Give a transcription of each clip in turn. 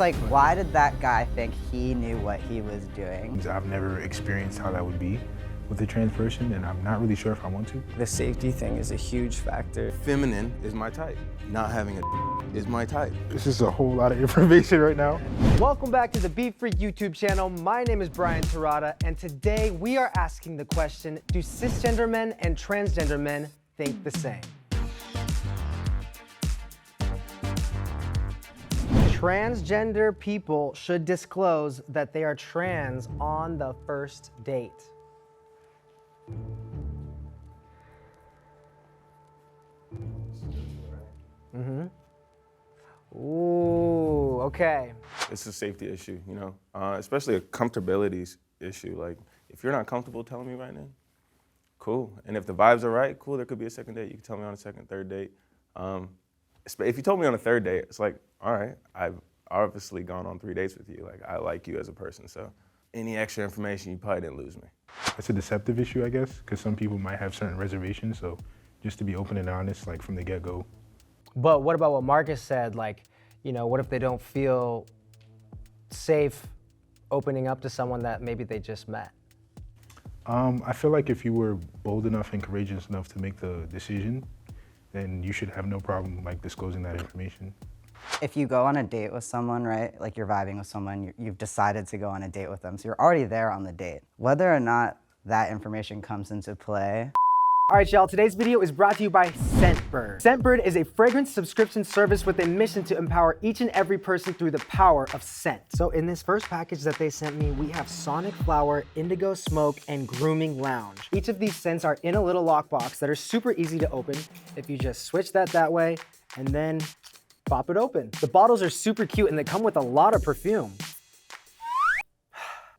like, why did that guy think he knew what he was doing? I've never experienced how that would be with a trans person, and I'm not really sure if I want to. The safety thing is a huge factor. Feminine is my type. Not having a is my type. This is a whole lot of information right now. Welcome back to the Be Free YouTube channel. My name is Brian Terada, and today we are asking the question, do cisgender men and transgender men think the same? Transgender people should disclose that they are trans on the first date. Ooh, okay. It's a safety issue, you know, especially a comfortability issue. Like, if you're not comfortable telling me right now, cool. And if the vibes are right, cool, there could be a second date. You can tell me on a second, third date. If you told me on a third date, it's like, all right, I've obviously gone on 3 dates with you. Like, I like you as a person, so any extra information, you probably didn't lose me. It's a deceptive issue, I guess, because some people might have certain reservations, so just to be open and honest, like from the get-go. But what about what Marcus said? Like, you know, what if they don't feel safe opening up to someone that maybe they just met? I feel like if you were bold enough and courageous enough to make the decision, then you should have no problem like disclosing that information. If you go on a date with someone, right, like you're vibing with someone, you've decided to go on a date with them, so you're already there on the date. Whether or not that information comes into play. All right, y'all, today's video is brought to you by Scentbird. Scentbird is a fragrance subscription service with a mission to empower each and every person through the power of scent. So in this first package that they sent me, we have Sonic Flower, Indigo Smoke, and Grooming Lounge. Each of these scents are in a little lockbox that are super easy to open. If you just switch that way, and then pop it open. The bottles are super cute and they come with a lot of perfume.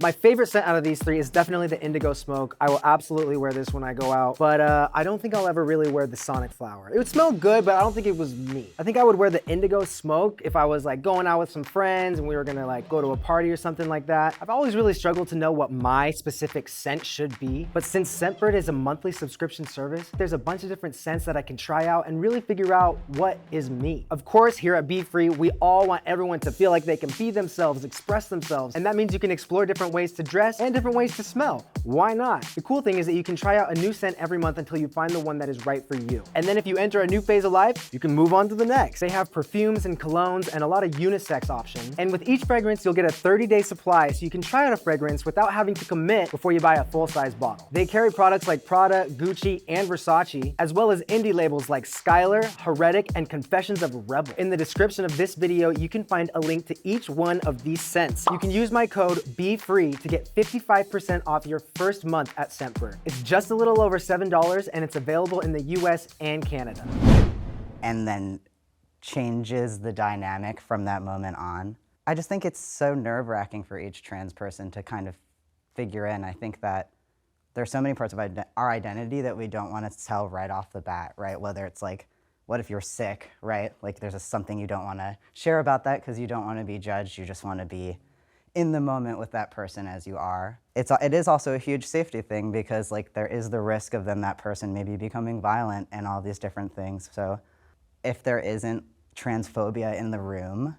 My favorite scent out of these three is definitely the Indigo Smoke. I will absolutely wear this when I go out, but I don't think I'll ever really wear the Sonic Flower. It would smell good, but I don't think it was me. I think I would wear the Indigo Smoke if I was like going out with some friends and we were gonna like go to a party or something like that. I've always really struggled to know what my specific scent should be, but since Scentbird is a monthly subscription service, there's a bunch of different scents that I can try out and really figure out what is me. Of course, here at Be Free, we all want everyone to feel like they can be themselves, express themselves, and that means you can explore different ways to dress and different ways to smell. Why not? The cool thing is that you can try out a new scent every month until you find the one that is right for you. And then if you enter a new phase of life, you can move on to the next. They have perfumes and colognes and a lot of unisex options. And with each fragrance, you'll get a 30-day supply so you can try out a fragrance without having to commit before you buy a full-size bottle. They carry products like Prada, Gucci, and Versace, as well as indie labels like Skylar, Heretic, and Confessions of a Rebel. In the description of this video, you can find a link to each one of these scents. You can use my code BEFREE to get 55% off your first month at Scentbird. It's just a little over $7 and it's available in the US and Canada. And then changes the dynamic from that moment on. I just think it's so nerve-wracking for each trans person to kind of figure in. I think that there's so many parts of our identity that we don't want to tell right off the bat, right? Whether it's like, what if you're sick, right? Like there's something you don't want to share about that because you don't want to be judged, you just want to be in the moment with that person as you are. It is also a huge safety thing because like there is the risk of then that person maybe becoming violent and all these different things. So if there isn't transphobia in the room,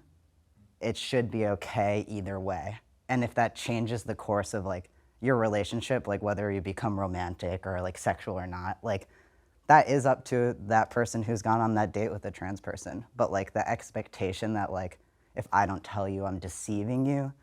it should be okay either way. And if that changes the course of like your relationship, like whether you become romantic or like sexual or not, like that is up to that person who's gone on that date with a trans person. But like the expectation that like, if I don't tell you, I'm deceiving you,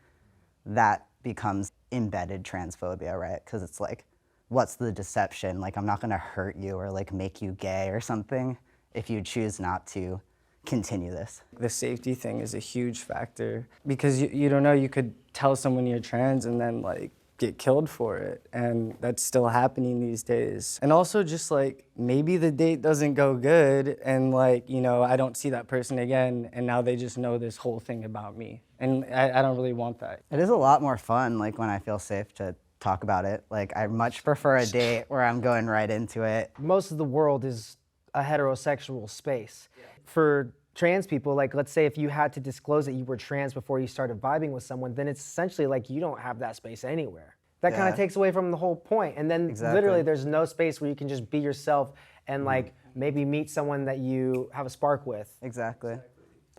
that becomes embedded transphobia, right? Because it's like, what's the deception? Like, I'm not gonna hurt you or like make you gay or something if you choose not to continue this. The safety thing is a huge factor because you don't know, you could tell someone you're trans and then like get killed for it, and that's still happening these days. And also just like, maybe the date doesn't go good and like, you know, I don't see that person again and now they just know this whole thing about me. And I don't really want that. It is a lot more fun like when I feel safe to talk about it. Like I much prefer a date where I'm going right into it. Most of the world is a heterosexual space. For trans people, like let's say if you had to disclose that you were trans before you started vibing with someone, then it's essentially like you don't have that space anywhere. That kind of takes away from the whole point. And then literally there's no space where you can just be yourself and like maybe meet someone that you have a spark with. Exactly.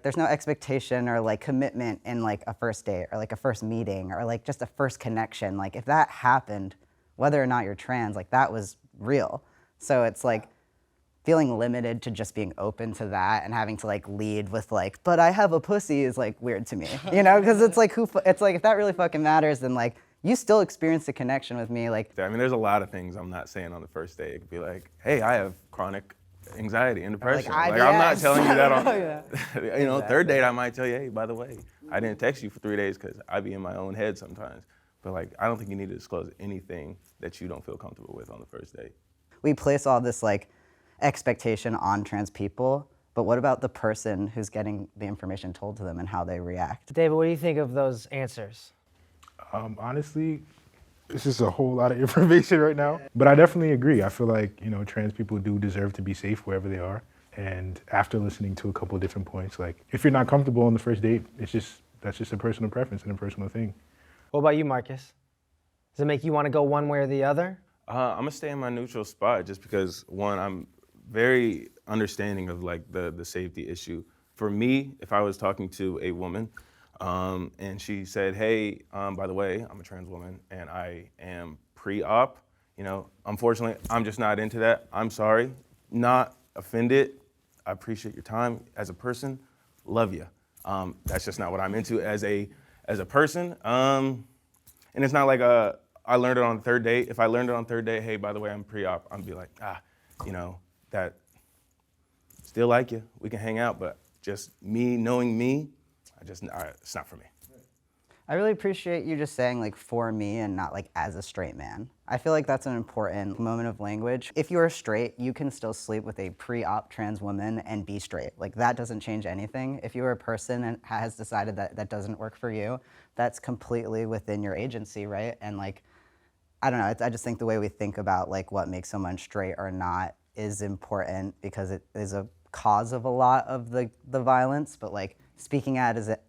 there's no expectation or like commitment in like a first date or like a first meeting or like just a first connection. Like if that happened, whether or not you're trans, like that was real. So it's like feeling limited to just being open to that and having to like lead with like, but I have a pussy is like weird to me, you know? Because it's like, it's like if that really fucking matters, then like you still experienced a connection with me. Like, I mean, there's a lot of things I'm not saying on the first date. It could be like, hey, I have chronic anxiety and depression. Like, I'm not IBS. telling you that on, Yeah. you know, third date I might tell you, hey, by the way, I didn't text you for 3 days because I be in my own head sometimes. But like, I don't think you need to disclose anything that you don't feel comfortable with on the first date. We place all this like expectation on trans people, but what about the person who's getting the information told to them and how they react? David, what do you think of those answers? Honestly, this is a whole lot of information right now, but I definitely agree. I feel like, you know, trans people do deserve to be safe wherever they are. And after listening to a couple of different points, like if you're not comfortable on the first date, that's just a personal preference and a personal thing. What about you, Marcus? Does it make you want to go one way or the other? I'm gonna stay in my neutral spot just because, one, I'm very understanding of like the safety issue. For me, if I was talking to a woman and she said, hey, by the way, I'm a trans woman and I am pre-op, you know, unfortunately, I'm just not into that. I'm sorry, not offended. I appreciate your time as a person, love you. That's just not what I'm into as a person. And it's not like I learned it on the third date. If I learned it on third date, hey, by the way, I'm pre-op, I'd be like, you know, that still like you, we can hang out, but just me knowing me, it's not for me. I really appreciate you just saying like for me and not like as a straight man. I feel like that's an important moment of language. If you're straight, you can still sleep with a pre-op trans woman and be straight. Like that doesn't change anything. If you're a person and has decided that that doesn't work for you, that's completely within your agency, right? And like, I don't know, I just think the way we think about like what makes someone straight or not is important because it is a cause of a lot of the violence, but like speaking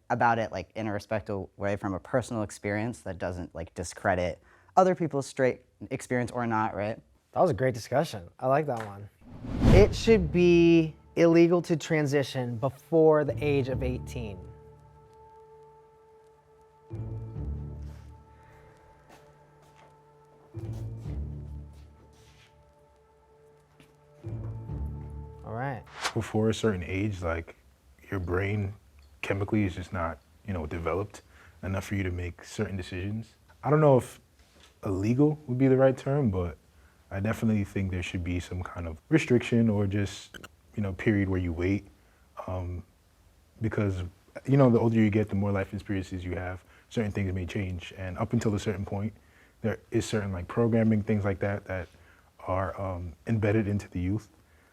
about it like in a respectful way from a personal experience that doesn't like discredit other people's straight experience or not, right? That was a great discussion. I like that one. It should be illegal to transition before the age of 18. All right. Before a certain age, like your brain chemically is just not, you know, developed enough for you to make certain decisions. I don't know if illegal would be the right term, but I definitely think there should be some kind of restriction or just, you know, period where you wait. Because, you know, the older you get, the more life experiences you have, certain things may change. And up until a certain point, there is certain like programming, things like that, that are embedded into the youth.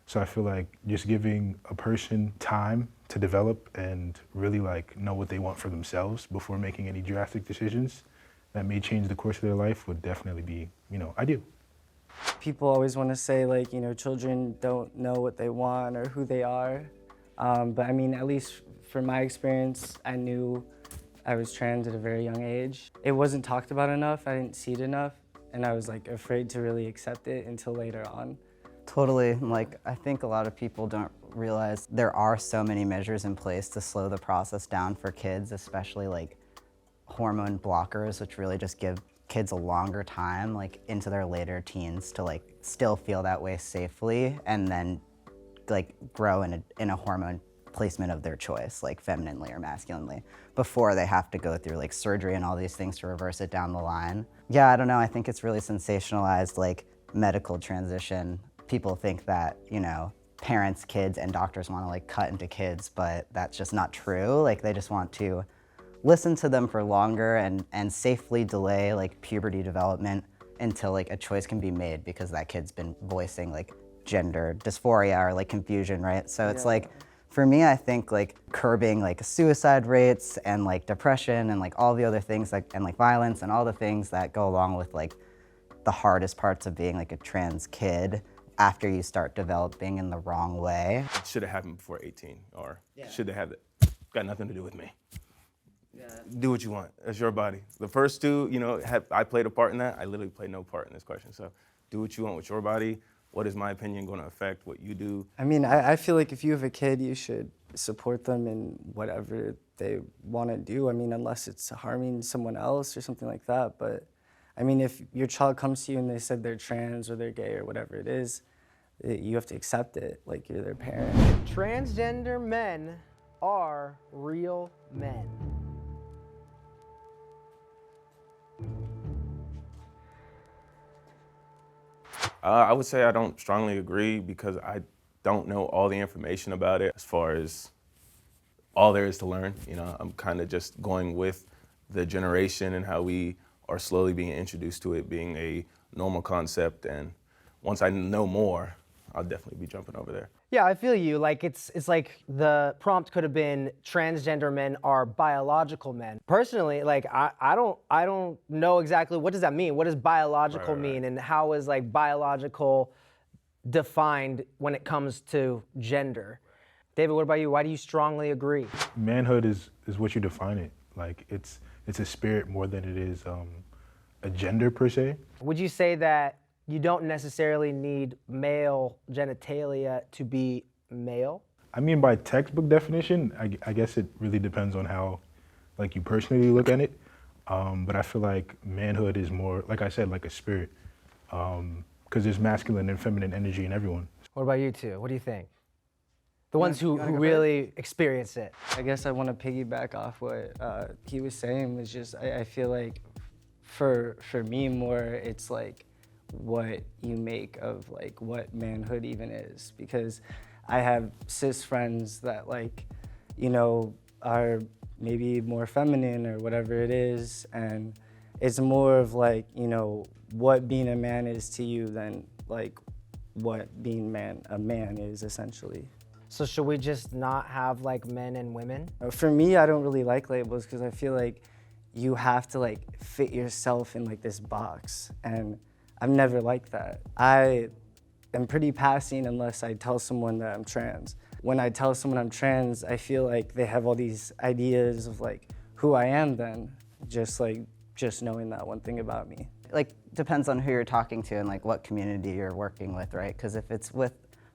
So I feel like just giving a person time to develop and really like know what they want for themselves before making any drastic decisions that may change the course of their life would definitely be, you know, ideal. People always want to say like, you know, children don't know what they want or who they are. But I mean, at least from my experience, I knew I was trans at a very young age. It wasn't talked about enough, I didn't see it enough, and I was like afraid to really accept it until later on. Totally. Like, I think a lot of people don't realize there are so many measures in place to slow the process down for kids, especially like hormone blockers, which really just give kids a longer time, like into their later teens, to like still feel that way safely and then like grow in a hormone placement of their choice, like femininely or masculinely, before they have to go through like surgery and all these things to reverse it down the line. Yeah, I don't know. I think it's really sensationalized, like medical transition. People think that, you know, parents, kids, and doctors want to like cut into kids, but that's just not true. Like they just want to listen to them for longer and safely delay like puberty development until like a choice can be made because that kid's been voicing like gender dysphoria or like confusion, right? So it's like, for me, I think like curbing like suicide rates and like depression and like all the other things like and like violence and all the things that go along with like the hardest parts of being like a trans kid after you start developing in the wrong way. It should have happened before 18, or should have had it. Got nothing to do with me. Do what you want. That's your body. The first two, you know, I played a part in that. I literally played no part in this question. So do what you want with your body. What is my opinion going to affect what you do? I mean, I feel like if you have a kid, you should support them in whatever they want to do. I mean, unless it's harming someone else or something like that. But I mean, if your child comes to you and they said they're trans or they're gay or whatever it is, you have to accept it like you're their parent. Transgender men are real men. I would say I don't strongly agree because I don't know all the information about it as far as all there is to learn. You know, I'm kind of just going with the generation and how we are slowly being introduced to it being a normal concept. And once I know more, I'll definitely be jumping over there. Yeah, I feel you. Like it's like the prompt could have been transgender men are biological men. Personally, like I don't know exactly what does that mean. What does biological mean, and how is like biological defined when it comes to gender? David, what about you? Why do you strongly agree? Manhood is what you define it. Like it's a spirit more than it is a gender per se. Would you say that you don't necessarily need male genitalia to be male? I mean, by textbook definition, I guess it really depends on how, like, you personally look at it. But I feel like manhood is more, like I said, like a spirit, because there's masculine and feminine energy in everyone. What about you two? What do you think? The ones who really experience it. I guess I want to piggyback off what he was saying. Was just I feel like for me more it's like what you make of like what manhood even is, because I have cis friends that like, you know, are maybe more feminine or whatever it is, and it's more of like, you know, what being a man is to you than like what being a man is essentially. So should we just not have like men and women? For me, I don't really like labels because I feel like you have to like fit yourself in like this box, and I've never liked that. I am pretty passing unless I tell someone that I'm trans. When I tell someone I'm trans, I feel like they have all these ideas of like who I am then, just knowing that one thing about me. Like, depends on who you're talking to and like what community you're working with, right? Because if it's with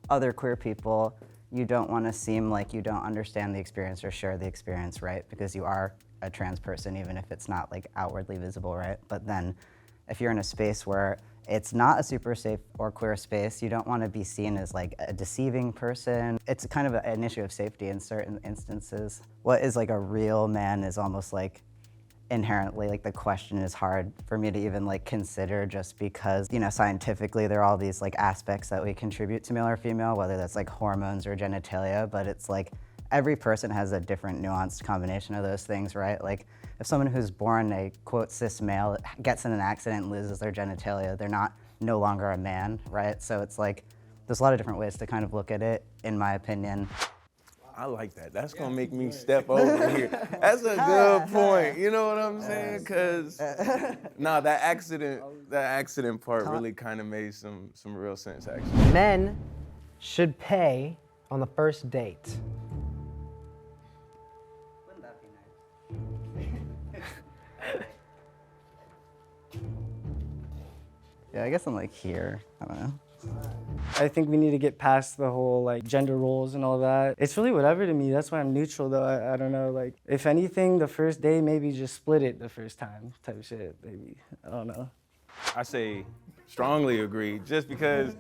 other queer people, you don't want to seem like you don't understand the experience or share the experience, right? Because you are a trans person, even if it's not like outwardly visible, right? But then if you're in a space where it's not a super safe or queer space, you don't want to be seen as like a deceiving person. It's kind of an issue of safety in certain instances. What is like a real man is almost like inherently, like the question is hard for me to even like consider, just because, you know, scientifically there are all these like aspects that we contribute to male or female, whether that's like hormones or genitalia, but it's like every person has a different nuanced combination of those things, right? Like if someone who's born a quote cis male gets in an accident and loses their genitalia, they're no longer a man, right? So it's like there's a lot of different ways to kind of look at it, in my opinion. I like that. That's gonna make me step over here. That's a good point. You know what I'm saying? Cause nah, that accident part really kind of made some real sense actually. Men should pay on the first date. Wouldn't that be nice? Yeah, I guess I'm like here. I don't know. I think we need to get past the whole like gender roles and all that. It's really whatever to me. That's why I'm neutral though. I don't know, like if anything, the first day maybe just split it the first time type shit, maybe. I don't know. I say strongly agree, just because,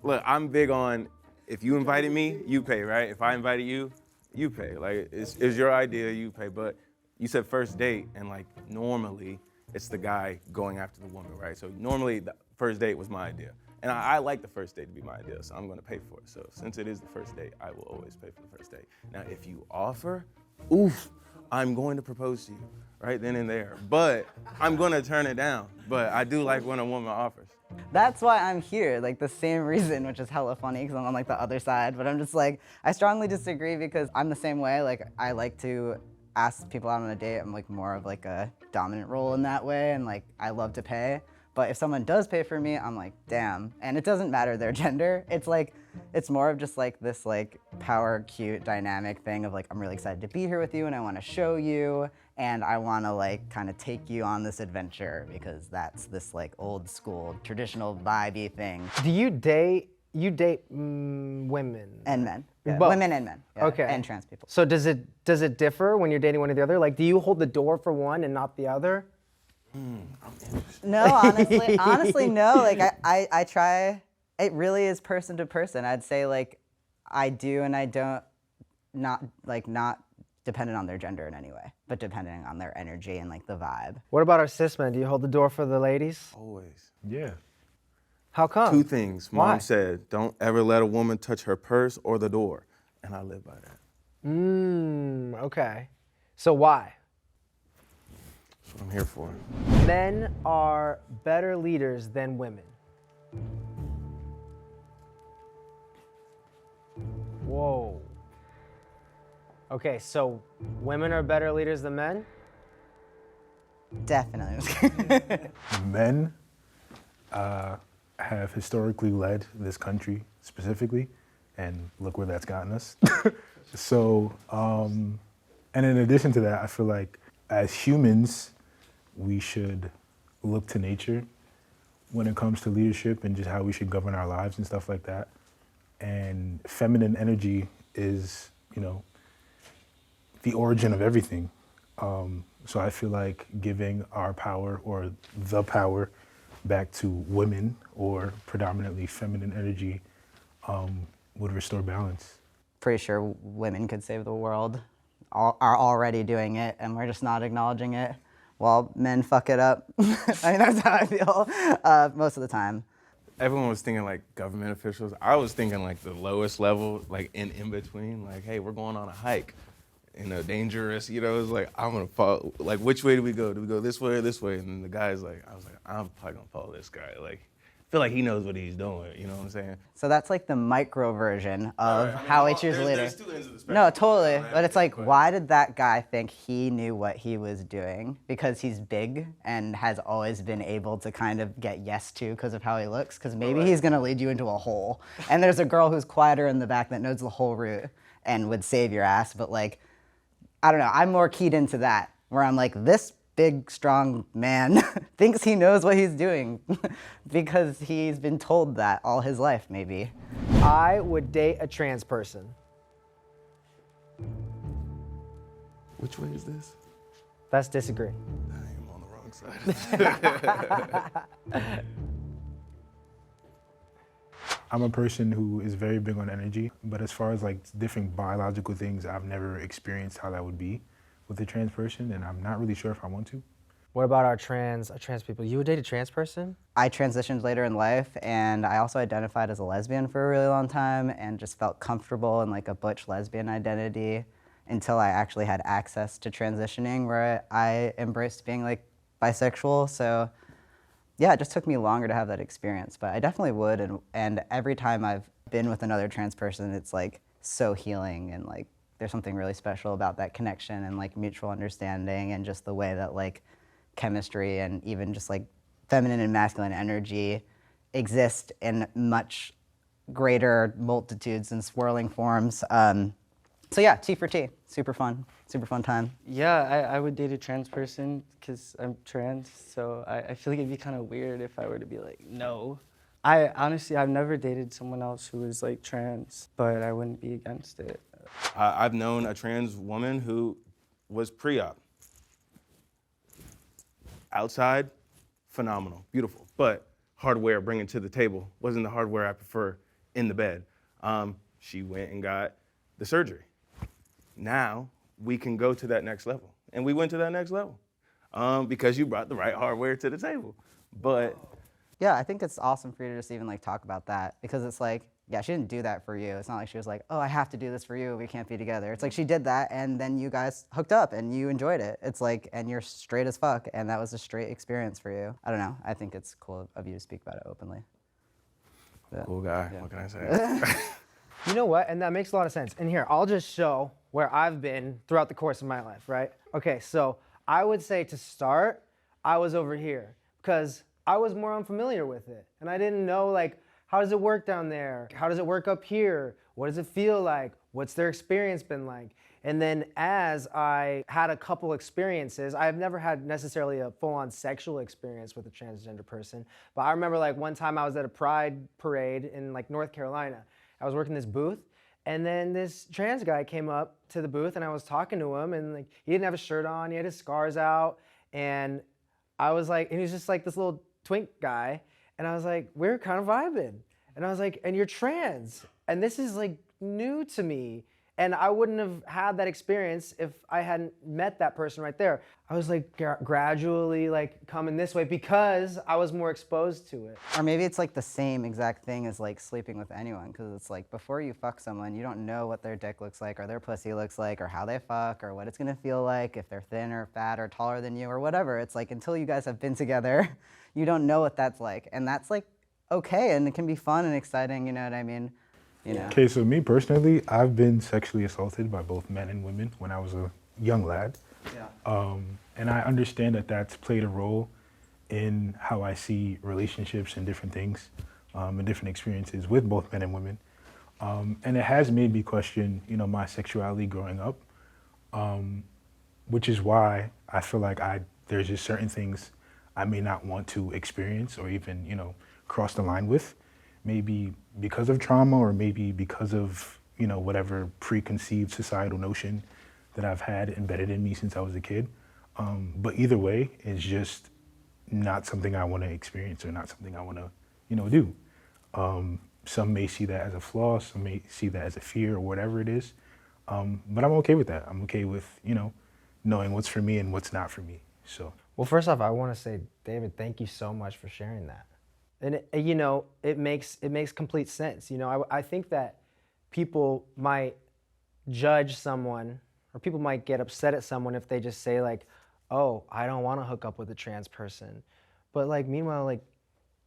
look, I'm big on if you invited me, you pay, right? If I invited you, you pay. Like it's your idea, you pay. But you said first date, and like normally it's the guy going after the woman, right? So normally the first date was my idea. And I like the first date to be my idea, so I'm gonna pay for it. So since it is the first date, I will always pay for the first date. Now, if you offer, oof, I'm going to propose to you right then and there. But I'm gonna turn it down. But I do like when a woman offers. That's why I'm here, like the same reason, which is hella funny because I'm on like the other side, but I'm just like, I strongly disagree because I'm the same way. Like I like to ask people out on a date. I'm like more of like a dominant role in that way, and like I love to pay. But if someone does pay for me, I'm like, damn. And it doesn't matter their gender. It's like, it's more of just like this like power cute dynamic thing of like, I'm really excited to be here with you and I wanna show you and I wanna like kind of take you on this adventure because that's this like old school traditional vibey thing. Do you date You date women. And men. Yeah, Both. women and men. Yeah, Okay. And trans people. So does it differ when you're dating one or the other? Like, do you hold the door for one and not the other? No, honestly, no. Like I try. It really is person to person. I'd say like I do and I don't. Not dependent on their gender in any way, but depending on their energy and like the vibe. What about our cis men? Do you hold the door for the ladies? Always. Yeah. How come? Two things. Mom Why? said, don't ever let a woman touch her purse or the door. And I live by that. Okay. So why? That's what I'm here for. Men are better leaders than women. Whoa. Okay, so women are better leaders than men? Definitely. Men have historically led this country specifically, and look where that's gotten us. So, and in addition to that, I feel like as humans, we should look to nature when it comes to leadership and just how we should govern our lives and stuff like that. And feminine energy is, the origin of everything. So I feel like giving our power or the power back to women or predominantly feminine energy would restore balance. Pretty sure women could save the world, are already doing it, and we're just not acknowledging it while men fuck it up. I mean, that's how I feel most of the time. Everyone was thinking like government officials. I was thinking like the lowest level, like in between, like, hey, we're going on a hike. Dangerous, it's like, I'm gonna follow, like, which way do we go? Do we go this way or this way? And then the guy's like, I was like, I'm probably gonna follow this guy. Like, I feel like he knows what he's doing, you know what I'm saying? So that's like the micro version of how we choose a leader. There's two ends of the spectrum. No, totally. But it's like, why did that guy think he knew what he was doing? Because he's big and has always been able to kind of get yes to because of how he looks? Because maybe he's gonna lead you into a hole. And there's a girl who's quieter in the back that knows the whole route and would save your ass, but like, I don't know, I'm more keyed into that, where I'm like, this big, strong man thinks he knows what he's doing because he's been told that all his life, maybe. I would date a trans person. Which way is this? Let's disagree. I am on the wrong side. I'm a person who is very big on energy, but as far as like different biological things, I've never experienced how that would be with a trans person, and I'm not really sure if I want to. What about our trans people? You would date a trans person? I transitioned later in life, and I also identified as a lesbian for a really long time and just felt comfortable in like a butch lesbian identity until I actually had access to transitioning, where I embraced being like bisexual. So yeah, it just took me longer to have that experience, but I definitely would. And every time I've been with another trans person, it's like so healing, and like there's something really special about that connection and like mutual understanding and just the way that like chemistry and even just like feminine and masculine energy exist in much greater multitudes and swirling forms. So yeah, T for T, super fun time. Yeah, I would date a trans person because I'm trans, so I feel like it'd be kind of weird if I were to be like, no. I've never dated someone else who was like trans, but I wouldn't be against it. I've known a trans woman who was pre-op. Outside, phenomenal, beautiful, but hardware bringing to the table wasn't the hardware I prefer in the bed. She went and got the surgery. Now we can go to that next level, and we went to that next level because you brought the right hardware to the table. But Yeah, I think it's awesome for you to just even like talk about that, because it's like, yeah, she didn't do that for you. It's not like she was like, oh, I have to do this for you, we can't be together. It's like she did that, and then you guys hooked up and you enjoyed it. It's like, and you're straight as fuck, and that was a straight experience for you. I don't know, I think it's cool of you to speak about it openly. cool guy, what can I say? You know what? And that makes a lot of sense. And here, I'll just show where I've been throughout the course of my life, right? Okay, so I would say to start, I was over here because I was more unfamiliar with it. And I didn't know, like, how does it work down there? How does it work up here? What does it feel like? What's their experience been like? And then as I had a couple experiences, I've never had necessarily a full-on sexual experience with a transgender person, but I remember like one time I was at a pride parade in like North Carolina. I was working this booth, and then this trans guy came up to the booth and I was talking to him, and like he didn't have a shirt on, he had his scars out, and I was like, and he was just like this little twink guy, and I was like, we're kind of vibing. And I was like, and you're trans. And this is like new to me. And I wouldn't have had that experience if I hadn't met that person right there. I was like gradually like coming this way because I was more exposed to it. Or maybe it's like the same exact thing as like sleeping with anyone, because it's like before you fuck someone, you don't know what their dick looks like or their pussy looks like or how they fuck or what it's gonna feel like, if they're thin or fat or taller than you or whatever. It's like until you guys have been together, you don't know what that's like. And that's like okay, and it can be fun and exciting, you know what I mean? You know? Okay, so me personally, I've been sexually assaulted by both men and women when I was a young lad. Yeah. And I understand that that's played a role in how I see relationships and different things and different experiences with both men and women. And it has made me question, you know, my sexuality growing up, which is why I feel like there's just certain things I may not want to experience or even, you know, cross the line with. Maybe because of trauma or maybe because of, you know, whatever preconceived societal notion that I've had embedded in me since I was a kid. But either way, it's just not something I want to experience or not something I want to, you know, do. Some may see that as a flaw, some may see that as a fear or whatever it is. But I'm okay with that. I'm okay with, you know, knowing what's for me and what's not for me, so. Well, first off, I want to say, David, thank you so much for sharing that. And you know, it makes complete sense. You know, I think that people might judge someone, or people might get upset at someone if they just say like, "Oh, I don't want to hook up with a trans person," but like, meanwhile, like,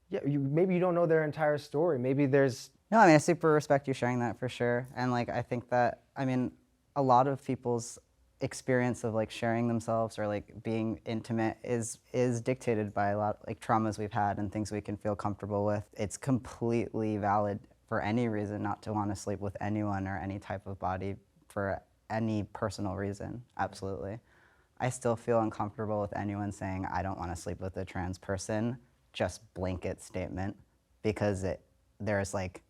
yeah, maybe you don't know their entire story. Maybe there's. No, I mean, I super respect you sharing that for sure. And like, I think that, I mean, a lot of people's experience of like sharing themselves or like being intimate is dictated by a lot like traumas we've had and things we can feel comfortable with. It's completely valid for any reason not to want to sleep with anyone or any type of body for any personal reason. Absolutely. I still feel uncomfortable with anyone saying I don't want to sleep with a trans person, just blanket statement, because there's like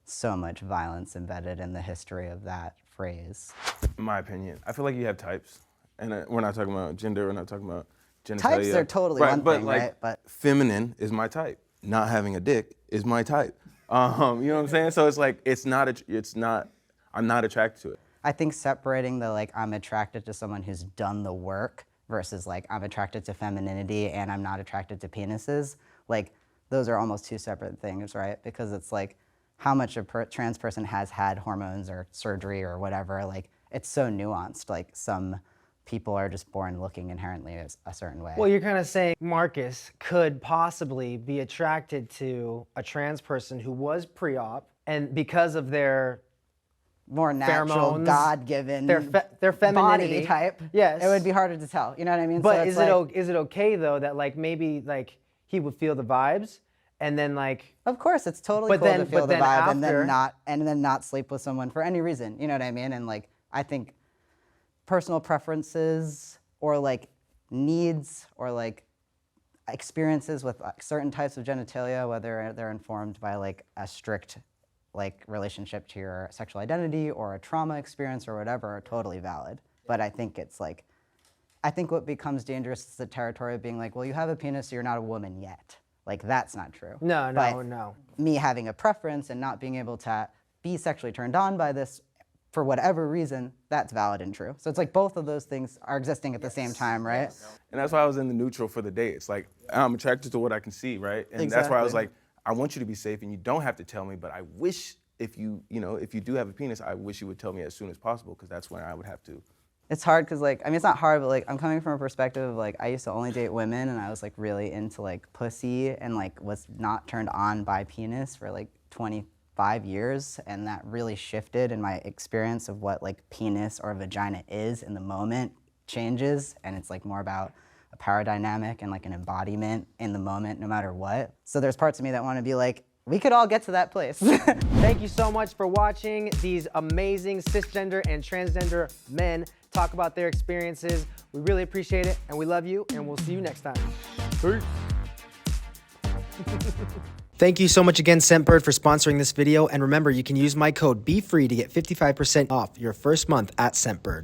so much violence embedded in the history of that phrase. In my opinion, I feel like you have types, and we're not talking about gender. We're not talking about genitalia. Types are totally one but thing, like, right? But feminine is my type. Not having a dick is my type. You know what I'm saying? So it's like I'm not attracted to it. I think separating the like I'm attracted to someone who's done the work versus like I'm attracted to femininity and I'm not attracted to penises, like those are almost two separate things, right? Because it's like how much a trans person has had hormones or surgery or whatever, like it's so nuanced. Like some people are just born looking inherently a certain way. Well, you're kind of saying Marcus could possibly be attracted to a trans person who was pre-op, and because of their more natural, pheromones, God-given their femininity body type, yes, it would be harder to tell. You know what I mean? But so is it okay though that like maybe like he would feel the vibes and then like? Of course, it's totally cool to feel the vibe after, and then not sleep with someone for any reason. You know what I mean? And like I think personal preferences or like needs or like experiences with certain types of genitalia, whether they're informed by like a strict like relationship to your sexual identity or a trauma experience or whatever, are totally valid. But I think it's like, I think what becomes dangerous is the territory of being like, well, you have a penis, so you're not a woman yet. Like that's not true. No. Me having a preference and not being able to be sexually turned on by this for whatever reason, that's valid and true. So it's like both of those things are existing at the same time, right? Yes. And that's why I was in the neutral for the date. It's like, I'm attracted to what I can see, right? And that's why I was like, I want you to be safe and you don't have to tell me, but I wish if you do have a penis, I wish you would tell me as soon as possible, because that's when I would have to. It's hard because like, I mean, it's not hard, but like I'm coming from a perspective of like, I used to only date women and I was like really into like pussy and like was not turned on by penis for like 25 years. And that really shifted, and my experience of what like penis or vagina is in the moment changes, and it's like more about a power dynamic and like an embodiment in the moment no matter what. So there's parts of me that want to be like, we could all get to that place. Thank you so much for watching these amazing cisgender and transgender men talk about their experiences. We really appreciate it, and we love you, and we'll see you next time. Peace. Thank you so much again, Scentbird, for sponsoring this video. And remember, you can use my code BeFree to get 55% off your first month at Scentbird.